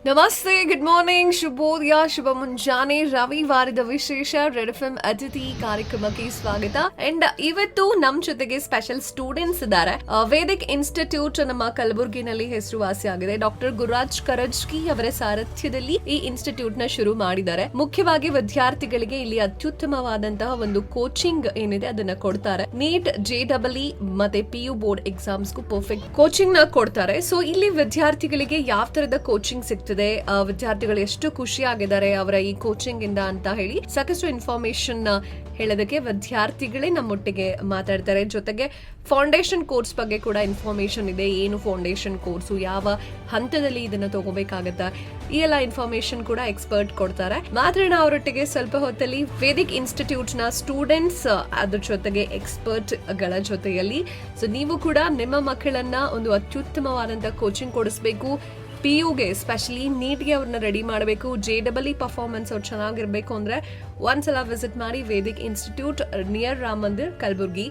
ನಮಸ್ತೆ, good morning, ಶುಭೋದಯ, ಶುಭ ಮುಂಜಾನೆ. ರವಿವಾರದ ವಿಶೇಷ ರೆಡ್ ಎಫ್ಎಂ ಅತಿಥಿ ಕಾರ್ಯಕ್ರಮಕ್ಕೆ ಸ್ವಾಗತ. ಅಂಡ್ ಇವತ್ತು ನಮ್ ಜೊತೆಗೆ ಸ್ಪೆಷಲ್ ಸ್ಟೂಡೆಂಟ್ಸ್ ಇದ್ದಾರೆ. ವೇದಿಕ್ ಇನ್ಸ್ಟಿಟ್ಯೂಟ್ ನಮ್ಮ ಕಲಬುರಗಿನಲ್ಲಿ ಹೆಸರುವಾಸಿಯಾಗಿದೆ. ಡಾಕ್ಟರ್ ಗುರುರಾಜ್ ಕರಜ್ಕಿ ಅವರ ಸಾರಥ್ಯದಲ್ಲಿ ಈ ಇನ್ಸ್ಟಿಟ್ಯೂಟ್ ನ ಶುರು ಮಾಡಿದ್ದಾರೆ. ಮುಖ್ಯವಾಗಿ ವಿದ್ಯಾರ್ಥಿಗಳಿಗೆ ಇಲ್ಲಿ ಅತ್ಯುತ್ತಮವಾದಂತಹ ಒಂದು ಕೋಚಿಂಗ್ ಏನಿದೆ ಅದನ್ನ ಕೊಡ್ತಾರೆ. ನೀಟ್, JEE ಮತ್ತೆ PU ಬೋರ್ಡ್ ಎಕ್ಸಾಮ್ಸ್ಗೂ ಪರ್ಫೆಕ್ಟ್ ಕೋಚಿಂಗ್ ನ ಕೊಡ್ತಾರೆ. ಸೊ ಇಲ್ಲಿ ವಿದ್ಯಾರ್ಥಿಗಳಿಗೆ ಯಾವ ತರದ ಕೋಚಿಂಗ್ ಸಿಗ್ತದೆ, ವಿದ್ಯಾರ್ಥಿಗಳು ಎಷ್ಟು ಖುಷಿಯಾಗಿದ್ದಾರೆ ಅವರ ಈ ಕೋಚಿಂಗ್ ಇಂದ ಅಂತ ಹೇಳಿ ಸಾಕಷ್ಟು ಇನ್ಫಾರ್ಮೇಶನ್ ಹೇಳೋದಕ್ಕೆ ವಿದ್ಯಾರ್ಥಿಗಳೇ ನಮ್ಮೊಟ್ಟಿಗೆ ಮಾತಾಡ್ತಾರೆ. ಜೊತೆಗೆ ಫೌಂಡೇಶನ್ ಕೋರ್ಸ್ ಬಗ್ಗೆ ಕೂಡ ಇನ್ಫಾರ್ಮೇಶನ್ ಇದೆ. ಏನು ಫೌಂಡೇಶನ್ ಕೋರ್ಸು, ಯಾವ ಹಂತದಲ್ಲಿ ಇದನ್ನ ತಗೋಬೇಕಾಗತ್ತಾ, ಈ ಎಲ್ಲ ಇನ್ಫಾರ್ಮೇಶನ್ ಕೂಡ ಎಕ್ಸ್ಪರ್ಟ್ ಕೊಡ್ತಾರೆ. ಮಾತಾಡೋಣ ಅವರೊಟ್ಟಿಗೆ ಸ್ವಲ್ಪ ಹೊತ್ತಲ್ಲಿ. ವೇದಿಕ್ ಇನ್ಸ್ಟಿಟ್ಯೂಟ್ ನ ಸ್ಟೂಡೆಂಟ್ಸ್, ಅದ್ರ ಜೊತೆಗೆ ಎಕ್ಸ್ಪರ್ಟ್ ಗಳ ಜೊತೆಯಲ್ಲಿ. ಸೊ ನೀವು ಕೂಡ ನಿಮ್ಮ ಮಕ್ಕಳನ್ನ ಒಂದು ಅತ್ಯುತ್ತಮವಾದಂತಹ ಕೋಚಿಂಗ್ ಕೊಡಿಸ್ಬೇಕು. PUಗೆ ಸ್ಪೆಷಲಿ ನೀಟ್ಗೆ ಅವ್ರನ್ನ ರೆಡಿ ಮಾಡಬೇಕು. JEE ಪರ್ಫಾರ್ಮೆನ್ಸ್ ಅವ್ರು ಚೆನ್ನಾಗಿರ್ಬೇಕು ಅಂದ್ರೆ ಒಂದ್ಸಲ ವಿಸಿಟ್ ಮಾಡಿ ವೇದಿಕ್ ಇನ್ಸ್ಟಿಟ್ಯೂಟ್, ನಿಯರ್ ರಾಮ್ ಮಂದಿರ್, ಕಲಬುರ್ಗಿ.